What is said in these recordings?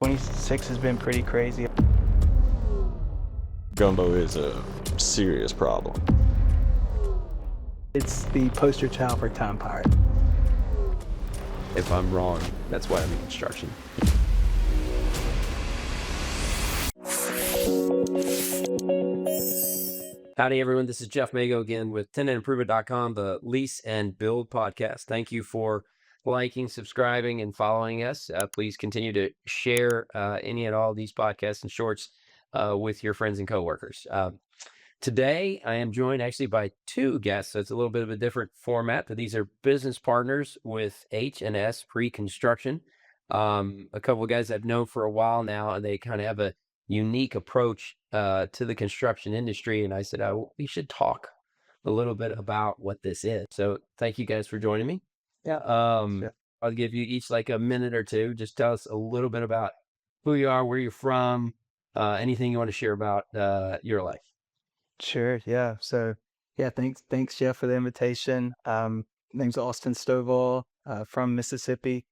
26 has been pretty crazy. Gumbo is a serious problem. It's the poster child for time pirate. If I'm wrong, that's why I'm in construction. Howdy, everyone. This is Jeff Mago again with tenantimprovement.com, the lease and build podcast. Thank you for liking, subscribing, and following us. Please continue to share any and all these podcasts and shorts with your friends and coworkers. Today, I am joined actually by two guests. So it's a little bit of a different format, but these are business partners with H&S Preconstruction. A couple of guys I've known for a while now, and they kind of have a unique approach to the construction industry. And I said, we should talk a little bit about what this is. So thank you guys for joining me. Yeah. I'll give you each like a minute or two. Just tell us a little bit about who you are, where you're from, anything you want to share about your life. Sure. Yeah. So, yeah, thanks, Jeff, for the invitation. Name's Austin Stovall, from Mississippi.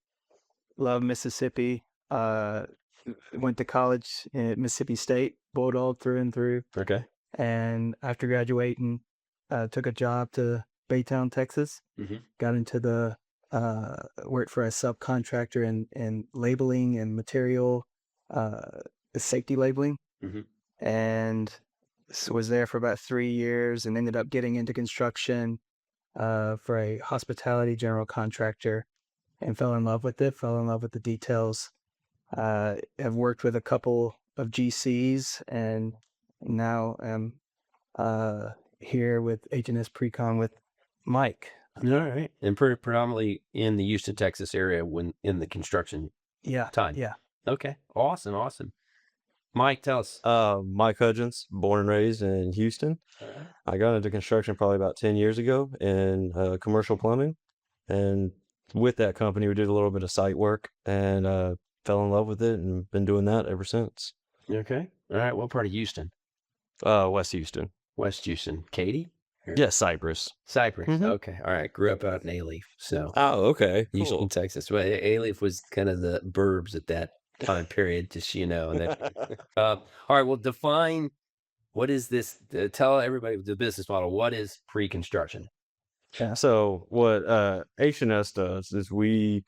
Love Mississippi. Went to college at Mississippi State, Bulldog through and through. Okay. And after graduating, took a job to Baytown, Texas. Mm-hmm. Got into the worked for a subcontractor in labeling and material safety labeling. Mm-hmm. And was there for about 3 years and ended up getting into construction for a hospitality general contractor and fell in love with the details. Have worked with a couple of GCs and now am here with H&S Precon with Mike. All right. And predominantly in the Houston, Texas area when in the construction time. Yeah. Okay. Awesome. Mike, tell us. Mike Hudgens, born and raised in Houston. I got into construction probably about 10 years ago in commercial plumbing. And with that company, we did a little bit of site work and fell in love with it and been doing that ever since. Okay. All right. What part of Houston? West Houston. West Houston. Katy? Yeah, Cypress. Cypress. Mhm. Okay. All right. Grew up out in Alief. So Oh, okay. Houston, Cool. Texas. Well, Alief was kind of the burbs at that time period, just, And then, all right. Well, define what is this? Tell everybody the business model. What is pre-construction? Yeah. So what H&S does is we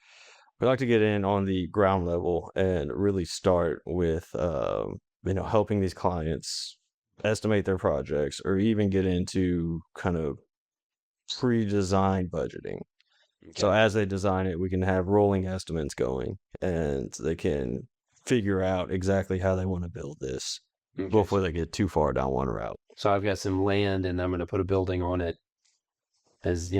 like to get in on the ground level and really start with helping these clients estimate their projects or even get into kind of pre-design budgeting. Okay. So as they design it, we can have rolling estimates going and they can figure out exactly how they want to build this Okay. before they get too far down one route. So I've got some land and I'm going to put a building on it. As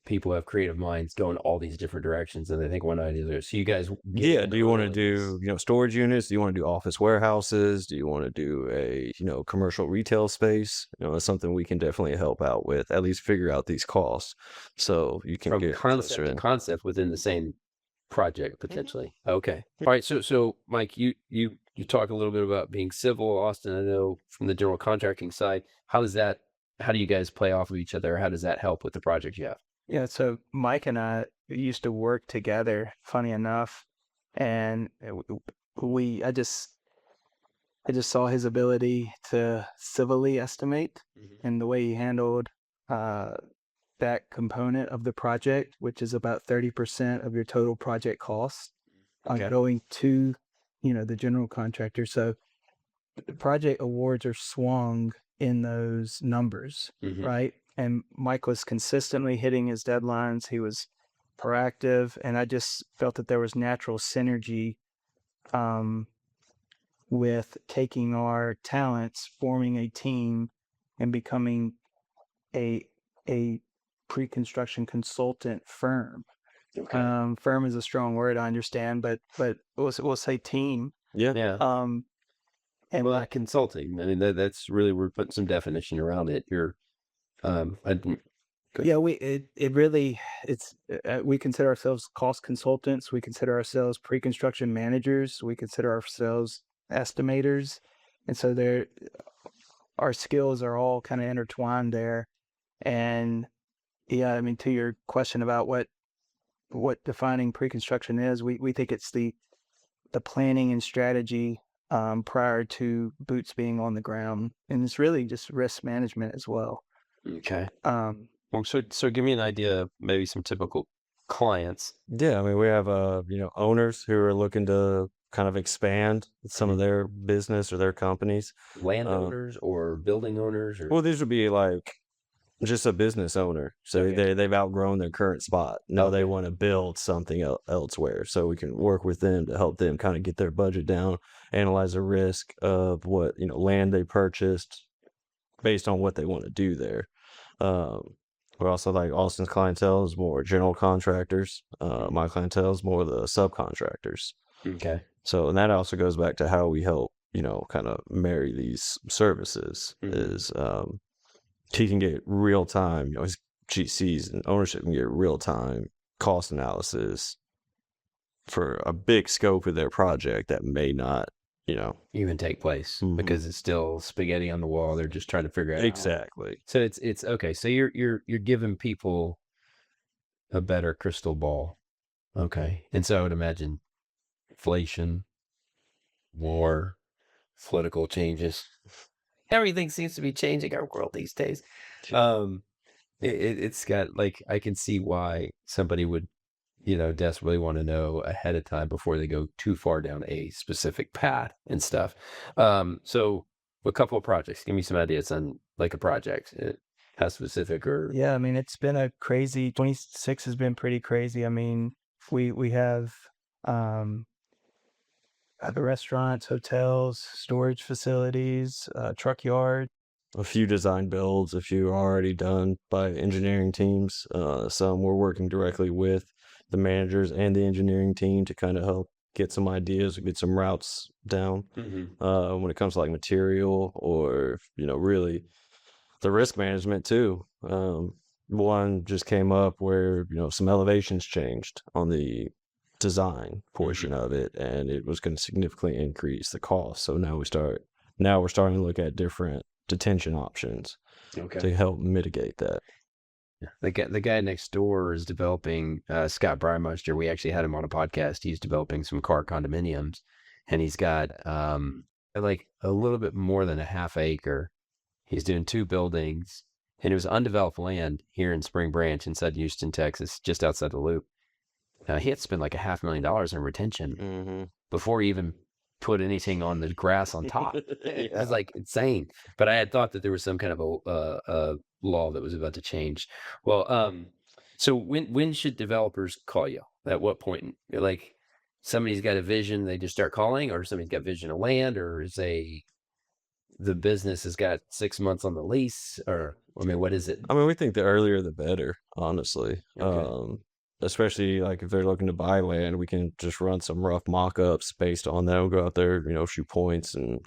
people have creative minds going all these different directions and they think one idea there. So you guys do you want to do storage units? Do you want to do office warehouses? Do you want to do a commercial retail space? It's something we can definitely help out with, at least figure out these costs so you can from get concept to concept within the same project potentially. Okay. All right. So Mike, you talk a little bit about being civil. Austin, I know from the general contracting side, how do you guys play off of each other? How does that help with the project you have? Yeah, so Mike and I used to work together, funny enough, and I just saw his ability to civilly estimate and the way he handled that component of the project, which is about 30% of your total project cost, going to the general contractor. So the project awards are swung in those numbers, right? And Mike was consistently hitting his deadlines. He was proactive, and I just felt that there was natural synergy with taking our talents, forming a team, and becoming a pre-construction consultant firm. Okay. Firm is a strong word, I understand, but we'll say team. Yeah. And well, consulting. I mean, that's really, we're putting some definition around it. We consider ourselves cost consultants. We consider ourselves pre-construction managers. We consider ourselves estimators. And so our skills are all kind of intertwined there. And yeah, I mean, to your question about what defining pre-construction is, we think it's the the planning and strategy prior to boots being on the ground, and it's really just risk management as well. Okay. Um, Well, so give me an idea of maybe some typical clients. Yeah, I mean, we have owners who are looking to kind of expand some of their business or their companies. Landowners or building owners or Well, these would be like just a business owner. So Okay. they've outgrown their current spot. Now they Okay. want to build something elsewhere. So we can work with them to help them kind of get their budget down, analyze the risk of what, land they purchased based on what they want to do there. We're also like Austin's clientele is more general contractors. My clientele is more the subcontractors. Okay. So, and that also goes back to how we help, kind of marry these services is, he can get real time, his GCs and ownership can get real time cost analysis for a big scope of their project that may not, Even take place because it's still spaghetti on the wall. They're just trying to figure it out. exactly. So it's okay. So you're giving people a better crystal ball. Okay. And so I would imagine inflation, war, political changes. Everything seems to be changing our world these days. It's got like I can see why somebody would, desperately want to know ahead of time before they go too far down a specific path and stuff. So a couple of projects. Give me some ideas on like a project. How specific or yeah, I mean, it's been a crazy 26 has been pretty crazy. I mean, we have other restaurants, hotels, storage facilities, truck yard. A few design builds, a few are already done by engineering teams. Some we're working directly with the managers and the engineering team to kind of help get some ideas, get some routes down. When it comes to like material or, really the risk management too. One just came up where, some elevations changed on the design portion of it, and it was going to significantly increase the cost. So now we're starting to look at different detention options to help mitigate that. The guy next door is developing Scott Brymeister. We actually had him on a podcast. He's developing some car condominiums, and he's got like a little bit more than a half acre. He's doing 2 buildings, and it was undeveloped land here in Spring Branch inside Houston, Texas, just outside the Loop. He had to spend like $500,000 in retention before he even put anything on the grass on top. That's like insane. But I had thought that there was some kind of a law that was about to change. Well, so when should developers call you? At what point? Like somebody's got a vision, they just start calling, or somebody's got vision of land, or is the business has got 6 months on the lease, or I mean, what is it? I mean, we think the earlier the better, honestly. Especially like if they're looking to buy land, we can just run some rough mock-ups based on them, go out there, shoot points and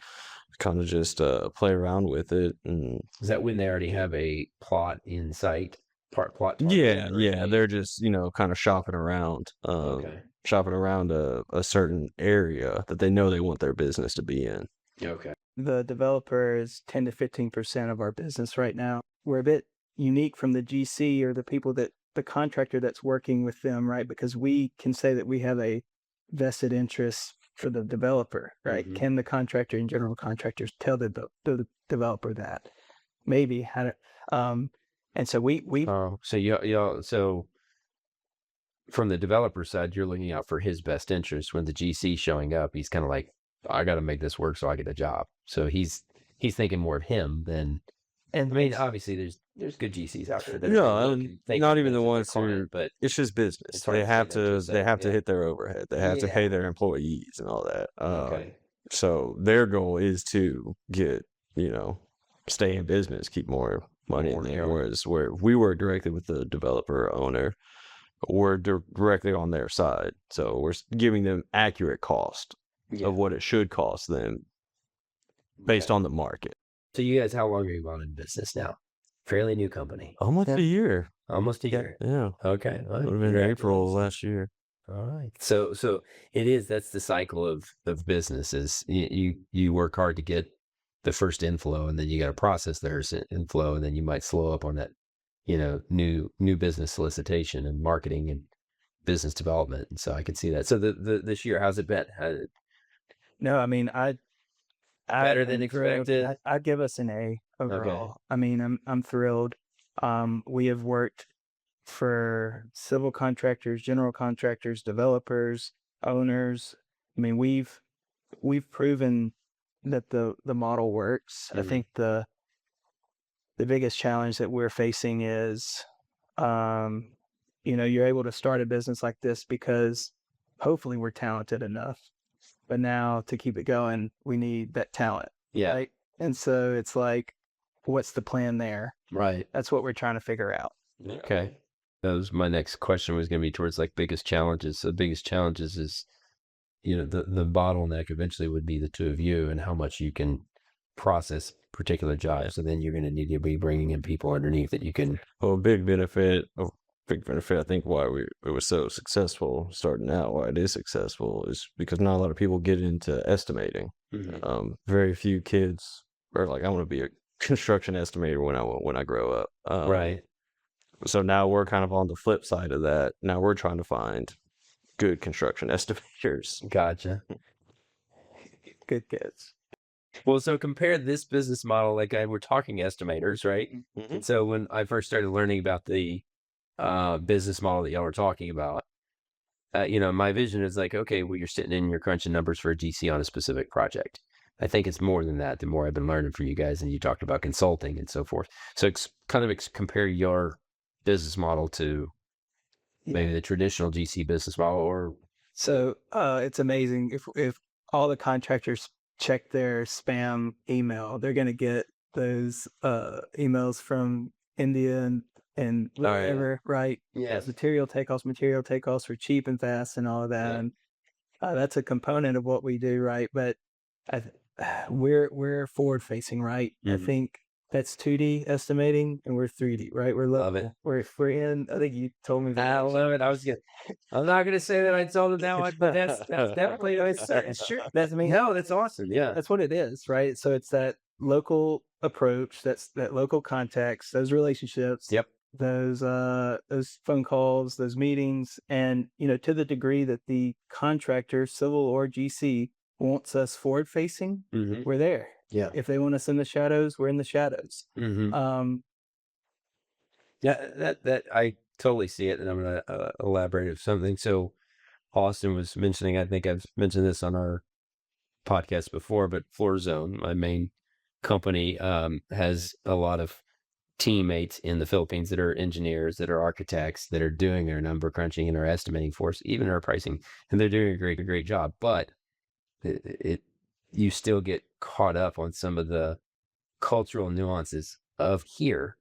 kind of just play around with it. And Is that when they already have a plot in sight? Plot? yeah, they're just, kind of shopping around, a certain area that they know they want their business to be in. Okay. The developer is 10 to 15% of our business right now. We're a bit unique from the GC or the contractor that's working with them, right? Because we can say that we have a vested interest for the developer, right? Can the contractor and general contractors tell the developer that? Maybe. And so we so from the developer side, you're looking out for his best interest. When the GC showing up, he's kind of like, I got to make this work so I get a job. So he's thinking more of him than. And I mean, obviously, there's good GCs out there. Not even the ones who. But it's just business. They have to hit their overhead. They have to pay their employees and all that. So their goal is to get stay in business, keep more money in there. Whereas where we work directly with the developer owner, we're directly on their side. So we're giving them accurate cost of what it should cost them based on the market. So you guys, how long are you on in business now? Fairly new company. Almost a year. Almost a year. Yeah. Okay. Well, would have been April of last year. All right. So that's the cycle of business is you work hard to get the first inflow, and then you got to process their inflow, and then you might slow up on that, new business solicitation and marketing and business development. And so I can see that. So this year, how's it been? No, I mean, Better than am thrilled. expected? I'd give us an A Okay. overall. I mean, I'm thrilled. We have worked for civil contractors, general contractors, developers, owners. I mean, we've proven that the model works. I Mhm. think the biggest challenge that we're facing is, you're able to start a business like this because hopefully we're talented enough. But now to keep it going, we need that talent, Yeah. right? And so it's like, what's the plan there? Right. That's what we're trying to figure out. Okay. That was my next question was going to be towards like biggest challenges. So the biggest challenges is, the bottleneck eventually would be the two of you and how much you can process particular jobs. So then you're going to need to be bringing in people underneath that you can. Well, a big benefit, I think, why it was so successful starting out, why it is successful, is because not a lot of people get into estimating. Very few kids are like, I want to be a construction estimator when I grow up. Right. So now we're kind of on the flip side of that. Now we're trying to find good construction estimators. Gotcha. Good kids. Well, so compare this business model, like we're talking estimators, right? And so when I first started learning about the business model that y'all were talking about, my vision is like, okay, well, you're sitting in, you're crunching numbers for a GC on a specific project. I think it's more than that. The more I've been learning from you guys, and you talked about consulting and so forth. So compare your business model to maybe the traditional GC business model, or So it's amazing if all the contractors check their spam email, they're gonna get those emails from India and whatever, right? yes, Material takeoffs for cheap and fast and all of that. Yeah. And that's a component of what we do, right? But we're forward facing, right? I Mhm. think that's 2D estimating, and we're 3D, right? Love it. We're in. I think you told me I that. love it. I'm not gonna say that I told him that one, but that's definitely it's true. That's me. No, that's awesome. Yeah. That's what it is, right? So it's that local approach, that's that local context, those relationships, Yep. those phone calls, those meetings, and to the degree that the contractor, civil or GC, wants us forward facing, Mm-hmm. we're there. Yeah. If they want us in the shadows, we're in the shadows. Mm-hmm. Yeah, that I totally see it, and I'm gonna elaborate with something. So Austin was mentioning, I think I've mentioned this on our podcast before, but Floor Zone, my main company, has a lot of teammates in the Philippines that are engineers, that are architects, that are doing our number crunching and our estimating for us, even our pricing, and they're doing a great job. But you still get caught up on some of the cultural nuances of here.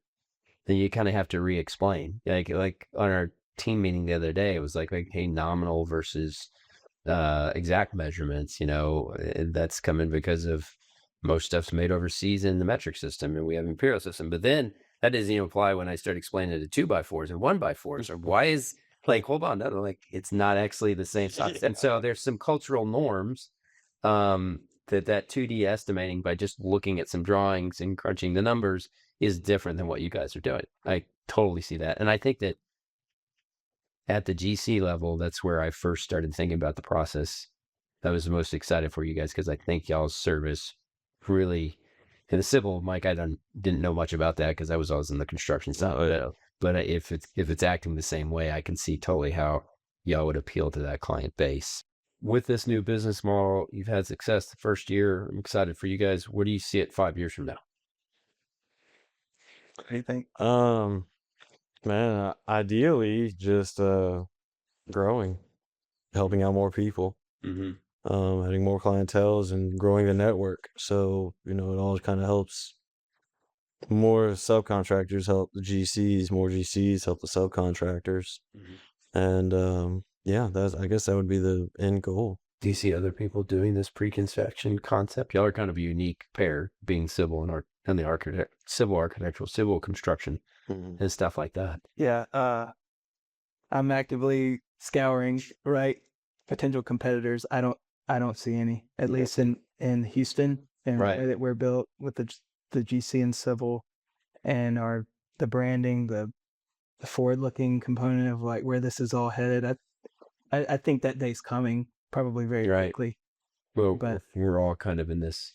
Then you kind of have to re-explain. Like on our team meeting the other day, it was like hey, nominal versus exact measurements. And that's coming because of most stuff's made overseas in the metric system, and we have imperial system. But then that doesn't even apply when I start explaining it to 2x4s and 1x4s. Or why is hold on, no, like it's not actually the same size. And so there's some cultural norms that 2D estimating by just looking at some drawings and crunching the numbers is different than what you guys are doing. I totally see that. And I think that at the GC level, that's where I first started thinking about the process. I was the most excited for you guys because I think y'all's service really, in the civil, Mike, I didn't know much about that because I was always in the construction side. But if it's acting the same way, I can see totally how y'all would appeal to that client base. With this new business model, you've had success the first year. I'm excited for you guys. Where do you see it 5 years from now? What do you think? Man, ideally just growing, helping out more people, having more clienteles and growing the network. So, it all kind of helps. More subcontractors help the GCs, more GCs help the subcontractors. And I guess that would be the end goal. Do you see other people doing this pre-construction concept? Y'all are kind of a unique pair, being civil and the civil architectural, civil construction, and stuff like that. Yeah, I'm actively scouring, right, potential competitors. I don't see any, at least in Houston, and Right. the way that we're built with the GC and civil, and the branding, the forward looking component of like where this is all headed. I think that day's coming probably very Right. quickly. Well, But we're all kind of in this.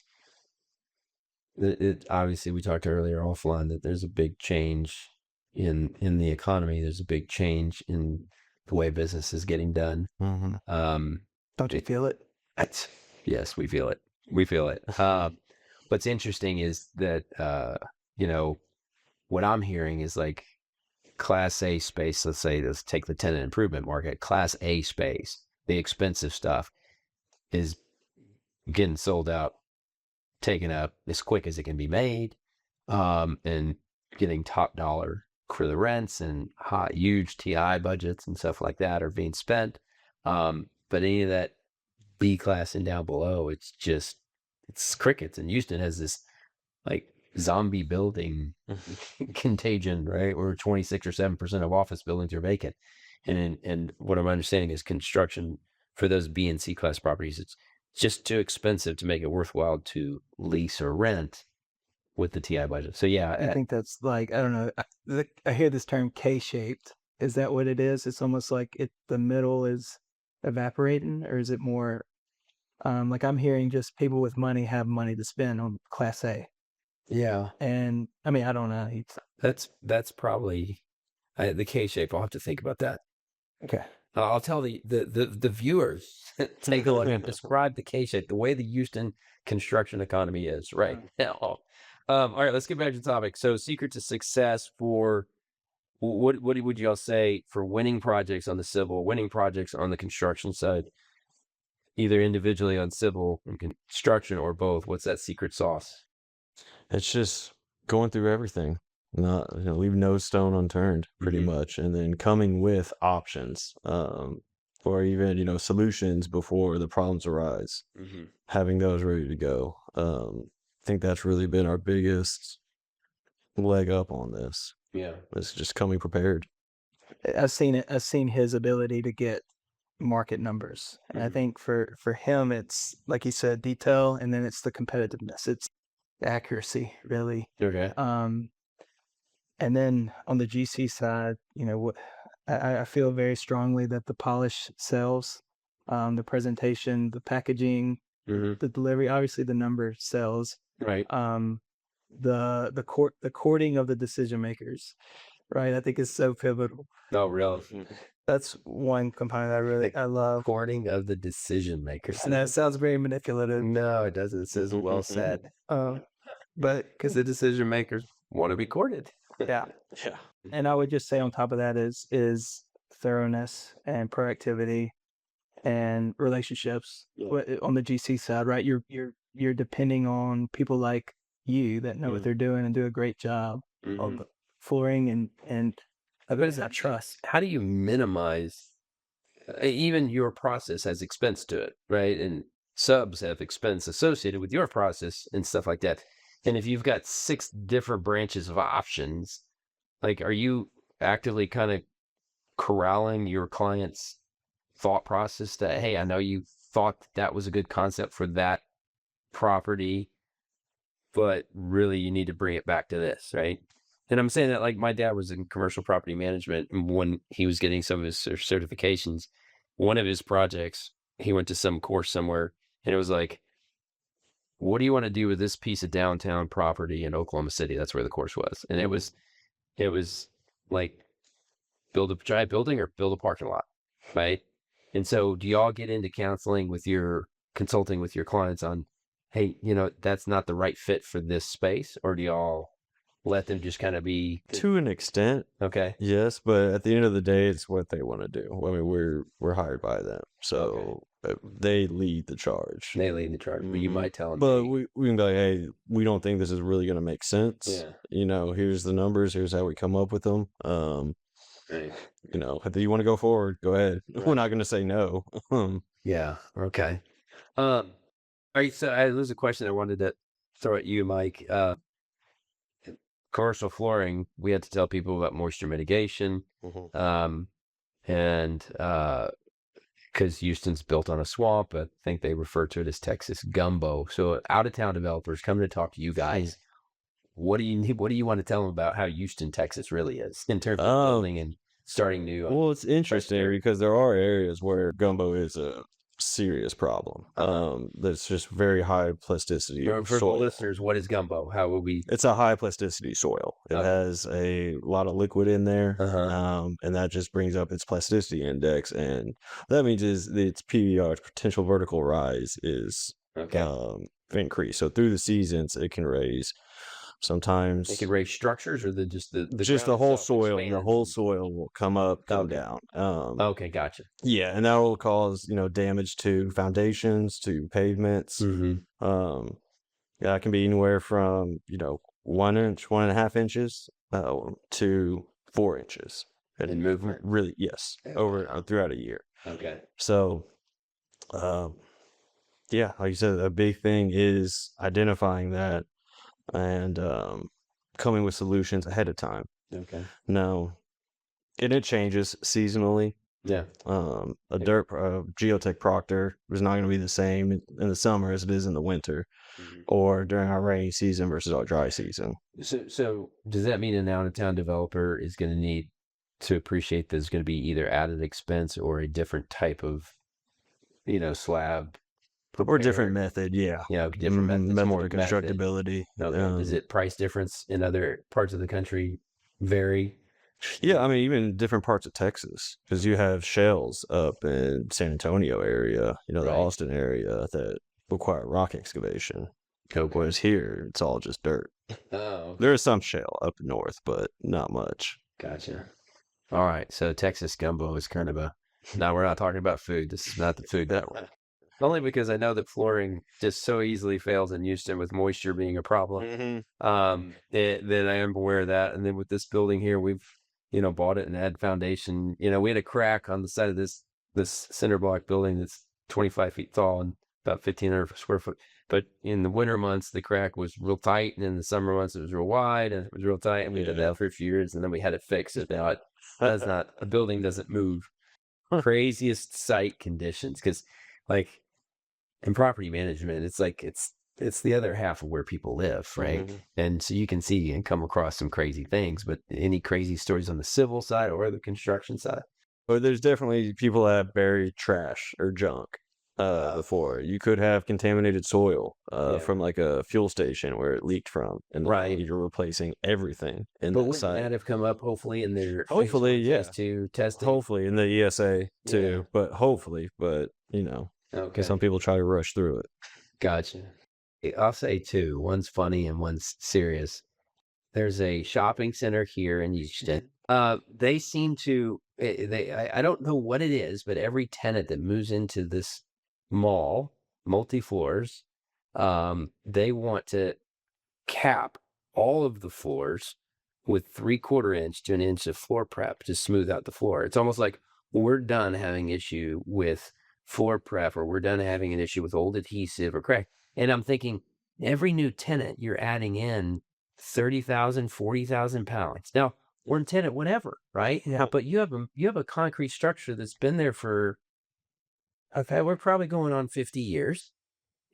Obviously, we talked earlier offline that there's a big change in the economy. There's a big change in the way business is getting done. Mm-hmm. don't you feel it? Yes, we feel it. We feel it. What's interesting is that what I'm hearing is like Class A space. Let's take the tenant improvement market. Class A space, the expensive stuff, is getting sold out, taken up as quick as it can be made, and getting top dollar for the rents, and huge TI budgets and stuff like that are being spent. But any of that B class and down below, it's crickets. And Houston has this like zombie building contagion, right? Where 26 or 7% of office buildings are vacant. And what I'm understanding is construction for those B and C class properties, it's just too expensive to make it worthwhile to lease or rent with the TI budget. So yeah, I think that's like, I don't know. I hear this term K-shaped. Is that what it is? It's almost like the middle is evaporating, or is it more like I'm hearing just people with money have money to spend on Class A. yeah, And I mean, I don't know. that's probably the K shape. I'll have to think about that. Okay. I'll tell the viewers, take a look and describe the K shape, the way the Houston construction economy is right now. All right, let's get back to the topic. So, secret to success for what would y'all say for winning projects on the civil, winning projects on the construction side, either individually on civil and construction or both? What's that secret sauce? It's just going through everything, not leave no stone unturned, pretty much, and then coming with options, or even solutions before the problems arise. Having those ready to go. I think that's really been our biggest leg up on this. Yeah, It's just coming prepared. I've seen it. I've seen his ability to get market numbers, and I think for him, it's like he said, detail, and then it's the competitiveness. It's accuracy, really. okay. And then on the GC side, I feel very strongly that the polish sells, the presentation, the packaging, the delivery. Obviously, the number sells. Right. The courting of the decision makers, right? I think is so pivotal. Oh, really? That's one component I love. Courting of the decision makers. And that sounds very manipulative. No, it doesn't. It says well said. But Because the decision makers want to be courted. yeah, Yeah. and I would just say on top of that is thoroughness and proactivity and relationships. On the GC side, right? You're depending on people like you that know what they're doing and do a great job of flooring and But is that trust? How do you minimize? Even your process has expense to it, right? And subs have expense associated with your process and stuff like that. And if you've got 6 different branches of options, like, are you actively kind of corralling your client's thought process that, hey, I know you thought that was a good concept for that property, but really you need to bring it back to this, right? And I'm saying that like my dad was in commercial property management, and when he was getting some of his certifications, one of his projects, he went to some course somewhere, and it was like, what do you want to do with this piece of downtown property in Oklahoma City? That's where the course was. And it was like, build a giant building or build a parking lot, right? And so do y'all get into consulting with your clients on, hey, that's not the right fit for this space? Or do y'all let them just kind of be To an extent, okay? yes, but at the end of the day, it's what they want to do. I mean, we're hired by them, so they lead the charge. They lead the charge, but you might tell them. But we can be like, hey, we don't think this is really going to make sense. Yeah. Here's the numbers. Here's how we come up with them. Right. If you want to go forward, go ahead. Right. We're not going to say no. Yeah. Okay. All right. So there's a question I wanted to throw at you, Mike. Commercial flooring, we had to tell people about moisture mitigation, and because Houston's built on a swamp, I think they refer to it as Texas gumbo. So out of town developers coming to talk to you guys, what do you want to tell them about how Houston, Texas really is in terms of building and starting new. Well, it's interesting because there are areas where gumbo is a serious problem. There's just very high plasticity For the soil. listeners, what is gumbo? How would we? It's a high plasticity soil. It has a lot of liquid in there, and that just brings up its plasticity index, and that means its PVR, potential vertical rise, is increased. So through the seasons, it can raise. Sometimes It can raise structures, or just the just ground the whole itself soil. The expands whole soil will come up, come down. Okay, gotcha. Yeah, and that will cause damage to foundations, to pavements. That can be anywhere from 1 inch, 1.5 inches, to 4 inches. In movement? Really, yes, over throughout a year. Okay. So, yeah, like you said, a big thing is identifying that and coming with solutions ahead of time. Okay. Now, and it changes seasonally. Yeah. A Geotech Proctor is not going to be the same in the summer as it is in the winter, or during our rainy season versus our dry season. So does that mean an out-of-town developer is going to need to appreciate there's going to be either added expense or a different type of, slab? Or different method, yeah. Yeah, different methods. More constructability. Does it price difference in other parts of the country vary? Yeah, I mean, even different parts of Texas, because you have shales up in San Antonio area, the Austin area that require rock excavation. Whereas here, it's all just dirt. Oh. There is some shale up north, but not much. Gotcha. All right, so Texas gumbo is kind of no, we're not talking about food. This is not the food network. Only because I know that flooring just so easily fails in Houston with moisture being a problem. That I am aware of that. And then with this building here, we've, bought it and had foundation. We had a crack on the side of this cinder block building that's 25 feet tall and about 1,500 square foot. But in the winter months, the crack was real tight. And in the summer months, it was real wide and it was real tight. And we did that for a few years and then we had it fixed. Now a building doesn't move. Craziest site conditions. Because in property management, it's the other half of where people live, right? And so you can see and come across some crazy things, but any crazy stories on the civil side or the construction side? But there's definitely people that have buried trash or junk before. You could have contaminated soil from a fuel station where it leaked from, and you're replacing everything in the site. But wouldn't that have come up hopefully in their to testing? Hopefully in the ESA too, but because some people try to rush through it. Gotcha. I'll say two. One's funny and one's serious. There's a shopping center here in Houston. They seem to, I don't know what it is, but every tenant that moves into this mall, multi-floors, they want to cap all of the floors with 3/4 inch to 1 inch of floor prep to smooth out the floor. It's almost like we're done having issue with floor prep, or we're done having an issue with old adhesive or crack. And I'm thinking, every new tenant, you're adding in 30,000, 40,000 pounds. Now, one tenant, whatever, right? Yeah. But you have a concrete structure that's been there for, we're probably going on 50 years.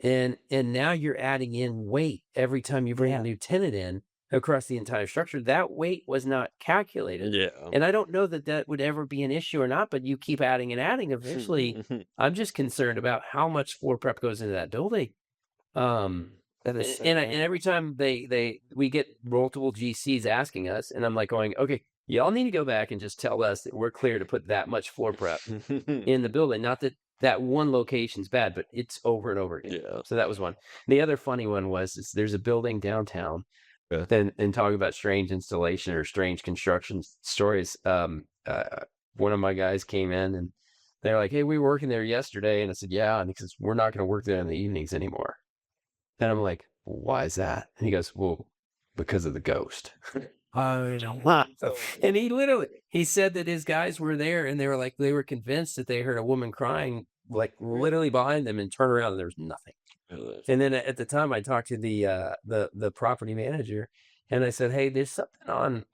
And now you're adding in weight every time you bring a new tenant in across the entire structure. That weight was not calculated. Yeah. And I don't know that would ever be an issue or not, but you keep adding and adding. Eventually, I'm just concerned about how much floor prep goes into that building. And every time we get multiple GCs asking us, and I'm like going, okay, y'all need to go back and just tell us that we're clear to put that much floor prep in the building. Not that one location's bad, but it's over and over again. Yeah. So that was one. The other funny one was there's a building downtown. And talking about strange installation or strange construction stories. One of my guys came in and they're like, "Hey, we were working there yesterday," and I said, "Yeah," and he says, "We're not going to work there in the evenings anymore." And I'm like, "Why is that?" And he goes, "Well, because of the ghost." And he said that his guys were there and they were convinced that they heard a woman crying literally behind them, and turn around and there was nothing. And then at the time I talked to the property manager and I said, "Hey, there's something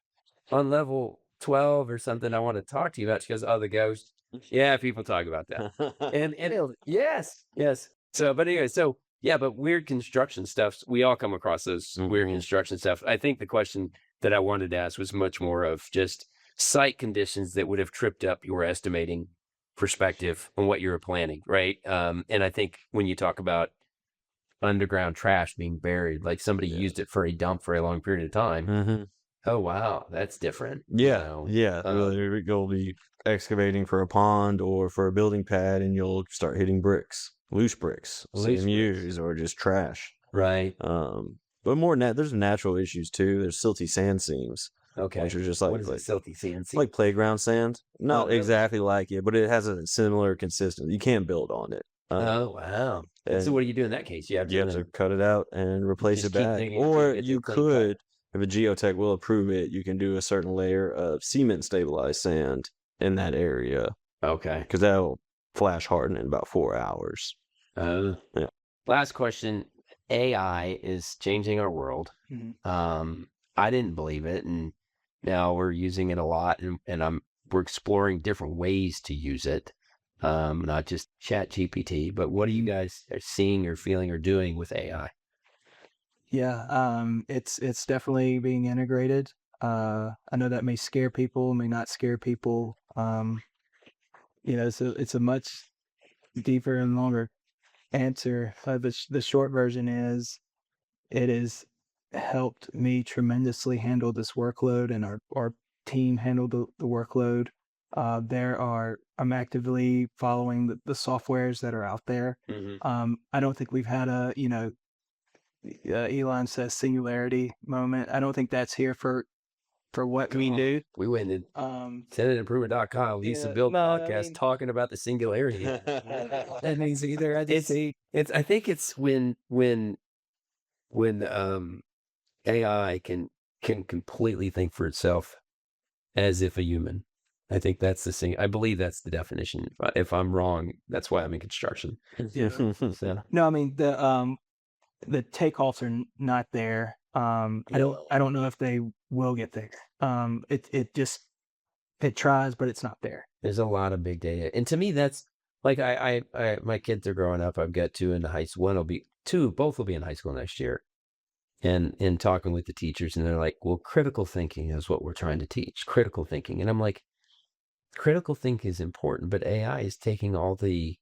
on level 12 or something I want to talk to you about." She goes, "Oh, the ghost." Yeah, people talk about that. and yes. So, but anyway, but weird construction stuff. We all come across those weird construction stuff. I think the question that I wanted to ask was much more of just site conditions that would have tripped up your estimating perspective on what you were planning, right? And I think when you talk about underground trash being buried, like somebody used it for a dump for a long period of time. Mm-hmm. Oh wow, that's different. Yeah, you'll be excavating for a pond or for a building pad, and you'll start hitting bricks, loose bricks, CMUs, or just trash. Right. But more than that, there's natural issues too. There's silty sand seams. Okay. Which are just like, what is a silty sand seam? Like playground sand. Not really? exactly like it, but it has a similar consistency. You can't build on it. Oh wow! And so what do you do in that case? You have to cut it out and replace it back, or you could, if a geotech will approve it, you can do a certain layer of cement stabilized sand in that area. Okay, because that'll flash harden in about 4 hours. Yeah. Last question: AI is changing our world. Mm-hmm. I didn't believe it, and now we're using it a lot, and we're exploring different ways to use it. Not just Chat GPT, but what are you guys seeing or feeling or doing with AI? Yeah, it's definitely being integrated. I know that may scare people, may not scare people. It's a much deeper and longer answer. The short version is it has helped me tremendously handle this workload, and our team handle the workload. I'm actively following the softwares that are out there. Mm-hmm. I don't think we've had Elon says singularity moment. I don't think that's here for what we do. We went in tenantimprovement.com, Lisa Build podcast talking about the singularity. That means either I think it's when AI can completely think for itself as if a human. I think that's the thing. I believe that's the definition. If I'm wrong, that's why I'm in construction. So. No, I mean the takeoffs are not there. I don't know if they will get there. It tries, but it's not there. There's a lot of big data, and to me, that's like I my kids are growing up. I've got two in high school. One will be two. Both will be in high school next year. And in talking with the teachers, and they're like, "Well, critical thinking is what we're trying to teach. Critical thinking," and I'm like, "Critical thinking is important, but AI is taking all the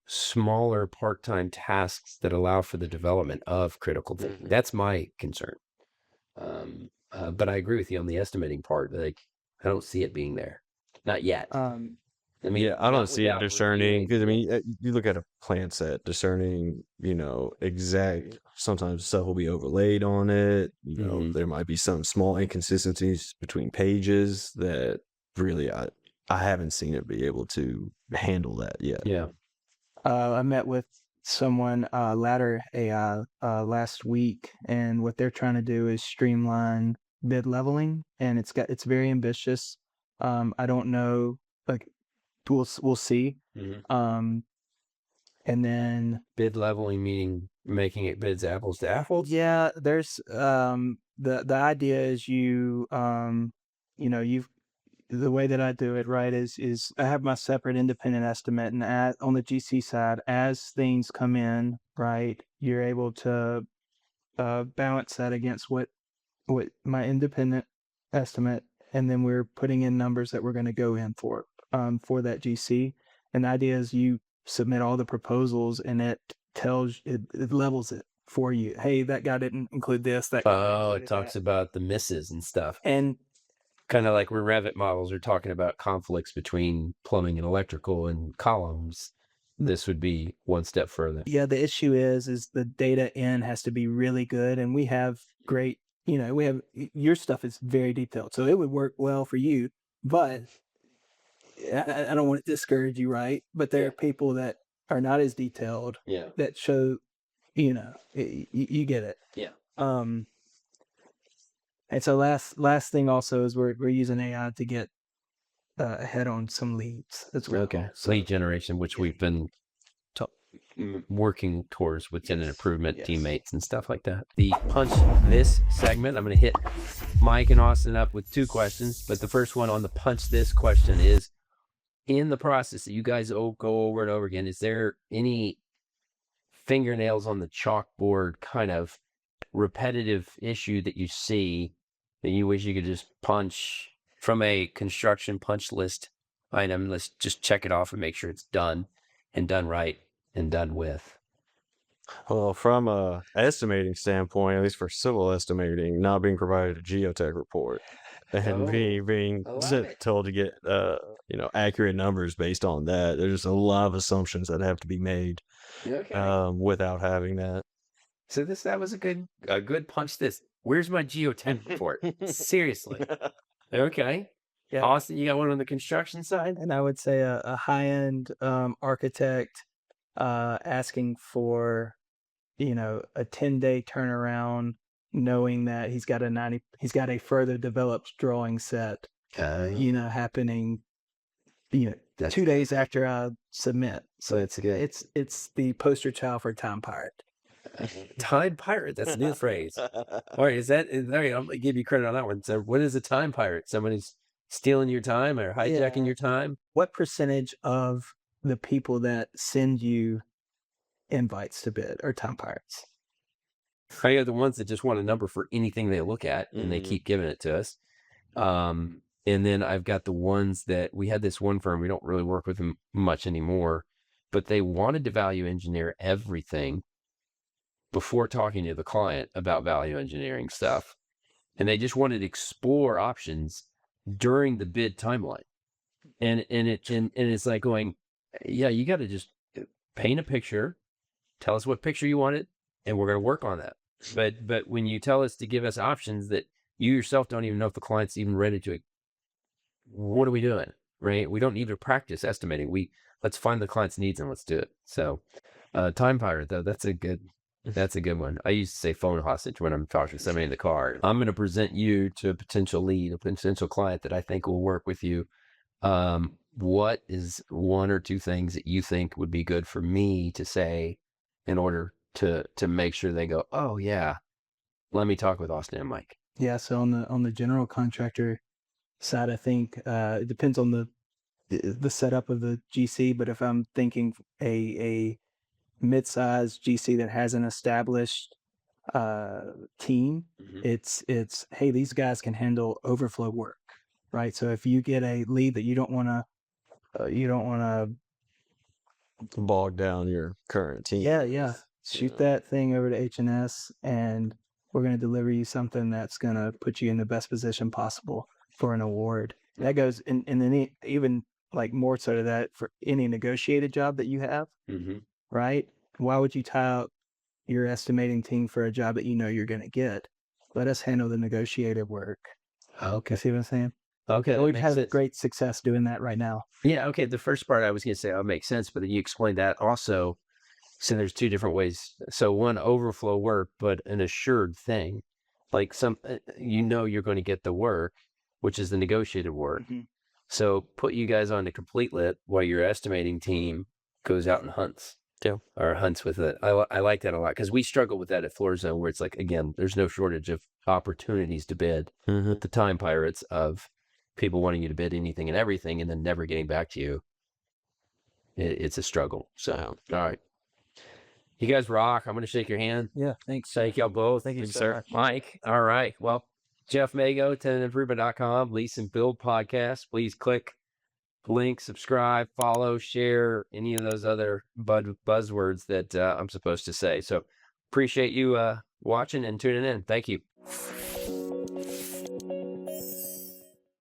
smaller part-time tasks that allow for the development of critical thinking." That's my concern. But I agree with you on the estimating part. Like, I don't see it being there, not yet. I mean, I don't see it discerning, because I mean, you look at a plan set, discerning, exact. Sometimes stuff will be overlaid on it. There might be some small inconsistencies between pages that really I haven't seen it be able to handle that yet. Yeah. I met with someone, Ladder AI, last week, and what they're trying to do is streamline bid leveling, and it's very ambitious. I don't know, like we'll see. Mm-hmm. And then bid leveling, meaning making it bids apples to apples. Yeah, there's the idea is the way that I do it, right, is I have my separate independent estimate, and on the GC side, as things come in, right, you're able to balance that against what my independent estimate, and then we're putting in numbers that we're going to go in for that GC. And the idea is you submit all the proposals, and it levels it for you. Hey, that guy didn't include this. It talks about the misses and stuff. And kind of like where Revit models are talking about conflicts between plumbing and electrical and columns. This would be one step further. Yeah, the issue is the data in has to be really good, and we have great, your stuff is very detailed, so it would work well for you, but I don't want to discourage you, right? But there are people that are not as detailed that show, you get it. Yeah. And so last thing also is we're using AI to get ahead on some leads as well. Okay. Lead generation, which we've been working towards with tenant improvement teammates and stuff like that. The punch this segment, I'm going to hit Mike and Austin up with two questions, but the first one on the punch this question is, in the process that you guys go over and over again, is there any fingernails on the chalkboard kind of repetitive issue that you see that you wish you could just punch from a construction punch list item, let's just check it off and make sure it's done and done right and done with. Well, from a estimating standpoint, at least for civil estimating, not being provided a geotech report and being I love it. told to get accurate numbers based on that. There's a lot of assumptions that have to be made without having that. So that was a good punch list. Where's my geotech report? Seriously. Okay. Yeah. Austin, you got one on the construction side? And I would say a high-end architect asking for, a 10-day turnaround, knowing that he's got a further developed drawing set, happening, 2 days after I submit. So it's good. It's the poster child for time pirate. Time pirate. That's a new phrase. All right, I'm gonna give you credit on that one. So, what is a time pirate? Somebody's stealing your time or hijacking your time? What percentage of the people that send you invites to bid are time pirates? I got the ones that just want a number for anything they look at, and they keep giving it to us. And then I've got the ones that we had this one firm. We don't really work with them much anymore, but they wanted to value engineer everything before talking to the client about value engineering stuff. And they just wanted to explore options during the bid timeline. And it's like going, yeah, you got to just paint a picture, tell us what picture you wanted, and we're going to work on that. But when you tell us to give us options that you yourself don't even know if the client's even ready to, what are we doing? Right? We don't need to practice estimating. Let's find the client's needs and let's do it. So time pirate, though, that's a good one. I used to say phone hostage when I'm talking to somebody in the car. I'm going to present you to a potential lead, a potential client that I think will work with you. What is one or two things that you think would be good for me to say in order to make sure they go, oh yeah, let me talk with Austin and Mike? Yeah. So on the general contractor side, I think it depends on the setup of the GC. But if I'm thinking a mid-sized GC that has an established team, it's hey, these guys can handle overflow work, right? So if you get a lead that you don't want to Bog down your current team. Yeah. Shoot that thing over to H&S, and we're going to deliver you something that's going to put you in the best position possible for an award. That goes and then even like more so to that for any negotiated job that you have. Right? Why would you tie up your estimating team for a job that you know you're going to get? Let us handle the negotiated work. Okay. See what I'm saying? Okay. We've had great success doing that right now. Yeah. Okay. The first part I was going to say, makes sense, but then you explained that also. So there's two different ways. So one, overflow work, but an assured thing, like you're going to get the work, which is the negotiated work. So put you guys on the complete lit while your estimating team goes out and hunts. Yeah. Or hunts with it. I like that a lot because we struggle with that at Floor Zone, where it's like, again, there's no shortage of opportunities to bid. The time pirates of people wanting you to bid anything and everything and then never getting back to you. It's a struggle. So, all right. You guys rock. I'm going to shake your hand. Yeah. Thanks. Thank y'all both. Thank you, sir. Mike. All right. Well, Jeff Mago, tenantimprovement.com, Lease and Build Podcast. Please click link, subscribe, follow, share, any of those other buzzwords that I'm supposed to say. So appreciate you watching and tuning in. Thank you.